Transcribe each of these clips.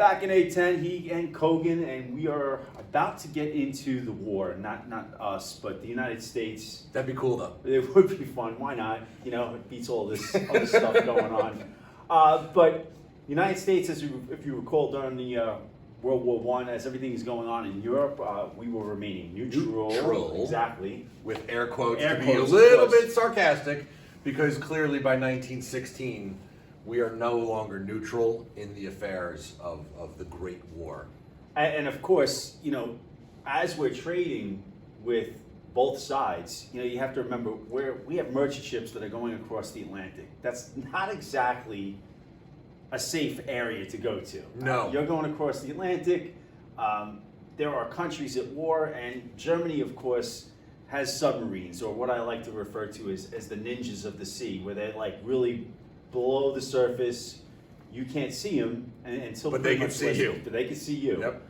back in 810, he and Kogan, and we are about to get into the war. Not us, but the United States. That'd be cool though. It would be fun. Why not? You know, it beats all this other stuff going on. But United States, if you recall, during the World War I, as everything is going on in Europe, we were remaining neutral. Exactly. With air quotes, Air to quotes, be a little bit sarcastic, because clearly by 1916, we are no longer neutral in the affairs of the Great War. And of course, you know, as we're trading with both sides, you know, you have to remember we have merchant ships that are going across the Atlantic. That's not exactly a safe area to go to. No. You're going across the Atlantic. There are countries at war, and Germany, of course, has submarines, or what I like to refer to as the ninjas of the sea, where they're like really below the surface. You can't see them until But they can see you. But they can see you. Yep.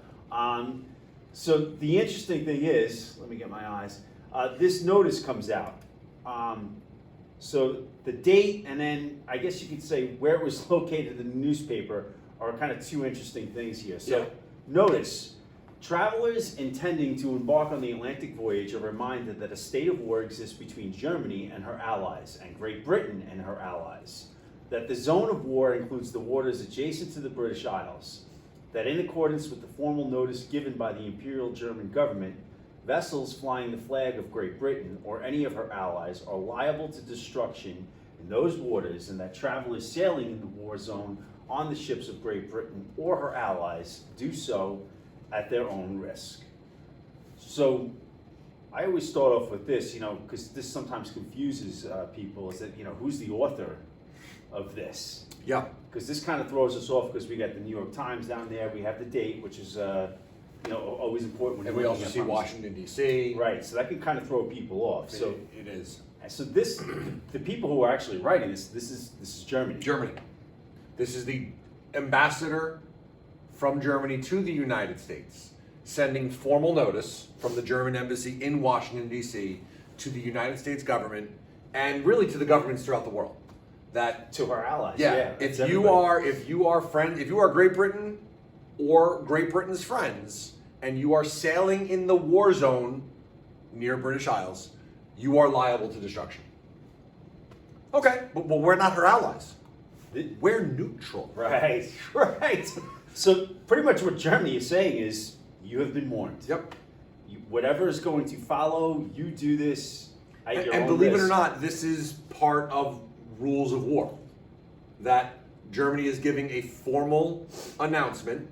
So the interesting thing is, let me get my eyes. This notice comes out. So the date, and then I guess you could say where it was located in the newspaper, are kind of two interesting things here. So notice, travelers intending to embark on the Atlantic voyage are reminded that a state of war exists between Germany and her allies, and Great Britain and her allies. That the zone of war includes the waters adjacent to the British Isles. That in accordance with the formal notice given by the Imperial German government, vessels flying the flag of Great Britain or any of her allies are liable to destruction in those waters, and that travelers sailing in the war zone on the ships of Great Britain or her allies do so at their own risk. So I always start off with this, you know, because this sometimes confuses people, is that, you know, who's the author of this? Yeah. Because this kind of throws us off, because we got the New York Times down there, we have the date, which is you know, always important. When And you're we looking also at see numbers. Washington, D.C. Right, so that can kind of throw people off. So it is. so this, the people who are actually writing this is Germany. Germany. This is the ambassador from Germany to the United States, sending formal notice from the German embassy in Washington, D.C. to the United States government, and really to the governments throughout the world. That To our allies. if you are Great Britain or Great Britain's friends, and you are sailing in the war zone near British Isles, you are liable to destruction. Okay, but we're not her allies. We're neutral. Right, right. So pretty much what Germany is saying is, you have been warned. Yep. Whatever is going to follow, you do this at your own And believe it risk. or not, this is part of rules of war. That Germany is giving a formal announcement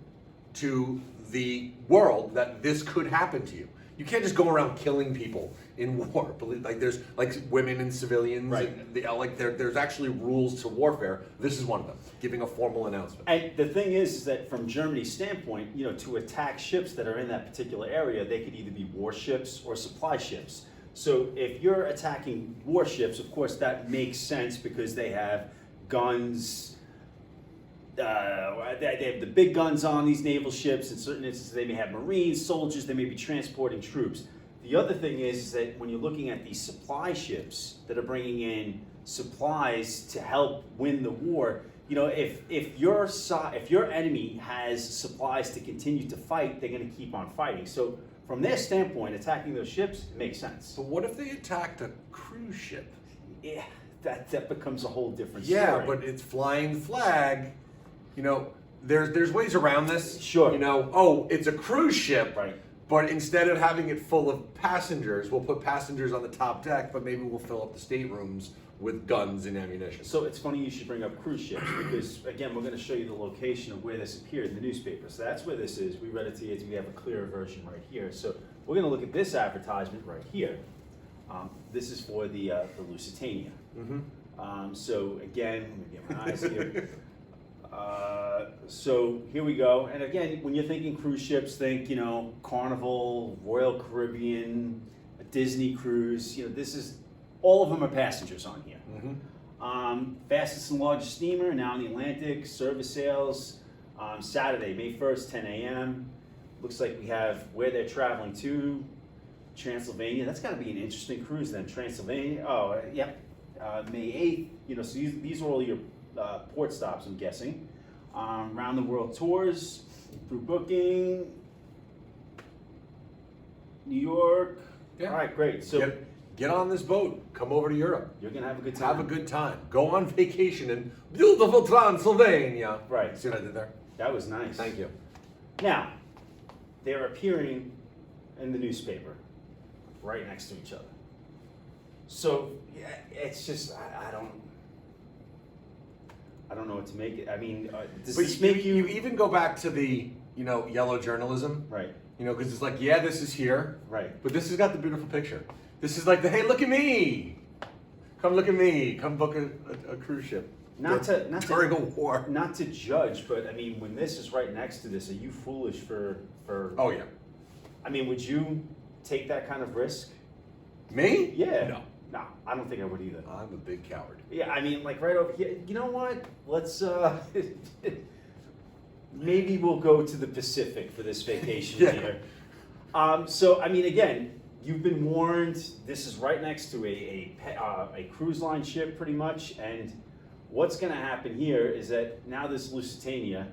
to the world that this could happen to you. You can't just go around killing people in war. Like there's like women and civilians. Right. And there's actually rules to warfare. This is one of them, giving a formal announcement. And the thing is that from Germany's standpoint, you know, to attack ships that are in that particular area, they could either be warships or supply ships. So if you're attacking warships, of course that makes sense, because they have guns. They have the big guns on these naval ships. In certain instances, they may have Marines, soldiers. They may be transporting troops. The other thing is that when you're looking at these supply ships that are bringing in supplies to help win the war, you know, if your enemy has supplies to continue to fight, they're going to keep on fighting. So from their standpoint, attacking those ships makes sense. But what if they attacked a cruise ship? Yeah, that becomes a whole different story. Yeah, but it's flying the flag. You know, there's ways around this. Sure. You know, oh, it's a cruise ship. Right. But instead of having it full of passengers, we'll put passengers on the top deck, but maybe we'll fill up the staterooms with guns and ammunition. So it's funny you should bring up cruise ships, because again, we're going to show you the location of where this appeared in the newspaper. So that's where this is. We read it to you. We have a clearer version right here. So we're going to look at this advertisement right here. This is for the Lusitania. Mm-hmm. So again, let me get my eyes here. So here we go. And again, when you're thinking cruise ships, think, you know, Carnival, Royal Caribbean, a Disney cruise. You know, this is, all of them are passengers on here. Mm-hmm. Fastest and largest steamer now in the Atlantic. Service sales Saturday, May 1st, 10 a.m. Looks like we have where they're traveling to, Transylvania. That's got to be an interesting cruise then. Transylvania. Oh, yep. May 8th. You know, so these are all your port stops, I'm guessing. round the world tours through booking. New York. Yeah. All right, great. So Get on this boat. Come over to Europe. you're gonna have a good time. Have a good time. Go on vacation in beautiful Transylvania. Right. See what I did there? That was nice. Thank you. Now, they're appearing in the newspaper, right next to each other. So yeah, it's just I don't know what to make it. I mean, does But this make you even go back to the yellow journalism, right? because it's like, yeah, this is here, Right. but this has got the beautiful picture. This is like the, hey, look at me, come look at me, come book a cruise ship. During a war. Not to judge, but I mean, when this is right next to this, are you foolish for? Oh yeah. I mean, would you take that kind of risk? Me? Yeah. No, I don't think I would either. I'm a big coward. Yeah, I mean, like right over here. You know what? Let's maybe we'll go to the Pacific for this vacation Yeah. here. So I mean, again, you've been warned. This is right next to a cruise line ship, pretty much. And what's going to happen here is that now this Lusitania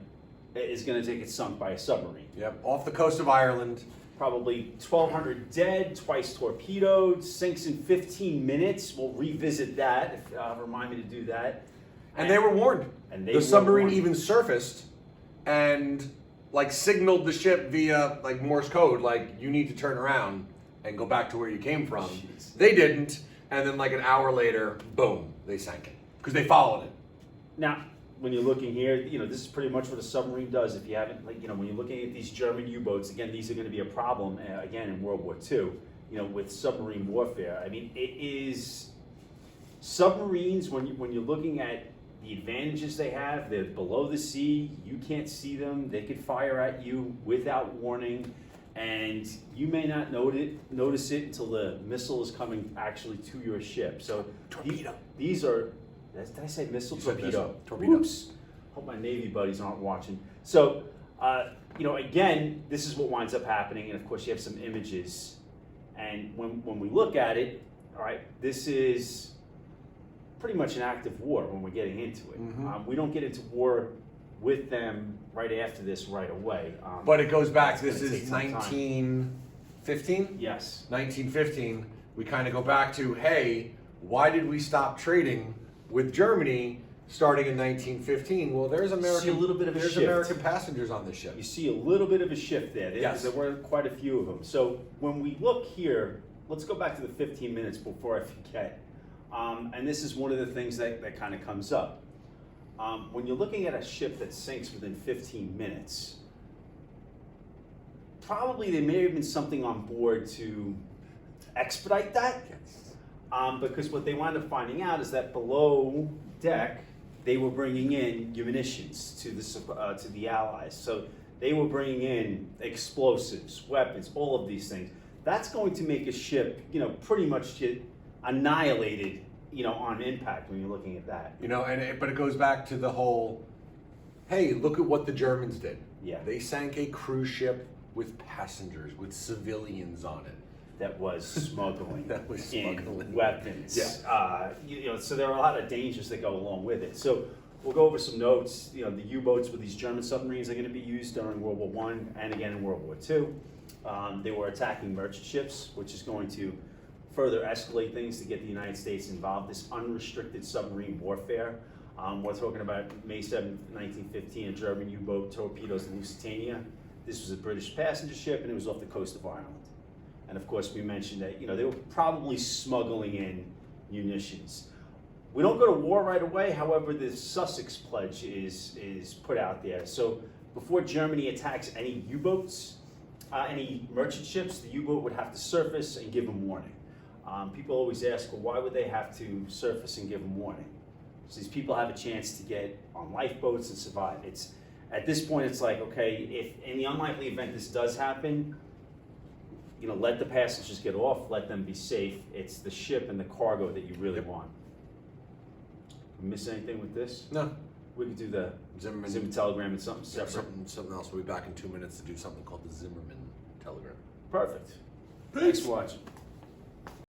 is going to take it sunk by a submarine. Yep. Off the coast of Ireland. Probably 1,200 dead, twice torpedoed, sinks in 15 minutes. We'll revisit that. Remind me to do that. And they were warned. And they the were submarine warned. even surfaced and like signaled the ship via like Morse code, like you need to turn around and go back to where you came from. Jeez. They didn't, and then like an hour later, boom, they sank it because they followed it. Now, when you're looking here, this is pretty much what a submarine does. If you haven't, when you're looking at these German U-boats, again, these are going to be a problem again in World War II. With submarine warfare. I mean, it is submarines when you're looking at the advantages they have. They're below the sea. You can't see them. They could fire at you without warning, and you may not notice it until the missile is coming actually to your ship. So Torpedo. These are. Did I say missile? You said Torpedo. missile. Torpedo. Oops. Hope my Navy buddies aren't watching. So, again, this is what winds up happening, and of course you have some images. And when we look at it, all right, this is pretty much an active war when we're getting into it. Mhm. We don't get into war with them right after this right away. But it goes back. It's This gonna is take some time. 1915. Yes. 1915. We kind of go back to, hey, why did we stop trading with Germany starting in 1915? Well, there's American. See a little bit of a there's shift. American passengers on this ship. You see a little bit of a shift there. Yes. There were quite a few of them. So when we look here, let's go back to the 15 minutes before I forget. And this is one of the things that kind of comes up. When you're looking at a ship that sinks within 15 minutes, probably there may have been something on board to expedite that. Because what they wound up finding out is that below deck, they were bringing in munitions to the Allies. So they were bringing in explosives, weapons, all of these things. That's going to make a ship, pretty much get annihilated, on impact when you're looking at that. But it goes back to the whole, hey, look at what the Germans did. Yeah. They sank a cruise ship with passengers, with civilians on it. That was smuggling. That was in smuggling. weapons. Yeah. So there are a lot of dangers that go along with it. So we'll go over some notes. The U-boats with these German submarines are going to be used during World War I and again in World War II. They were attacking merchant ships, which is going to further escalate things to get the United States involved. This unrestricted submarine warfare. We're talking about May 7th, 1915, a German U-boat torpedoes the Lusitania. This was a British passenger ship, and it was off the coast of Ireland. And of course, we mentioned that they were probably smuggling in munitions. We don't go to war right away. However, the Sussex Pledge is put out there. So before Germany attacks any U-boats, any merchant ships, the U-boat would have to surface and give them warning. People always ask, well, why would they have to surface and give them warning? So these people have a chance to get on lifeboats and survive. At this point, it's like, okay, if in the unlikely event this does happen, let the passengers get off, let them be safe. It's the ship and the cargo that you really want. Miss anything with this? No. We could do the Zimmerman telegram and something separate. Something else. We'll be back in 2 minutes to do something called the Zimmerman telegram. Perfect. Thanks for watching.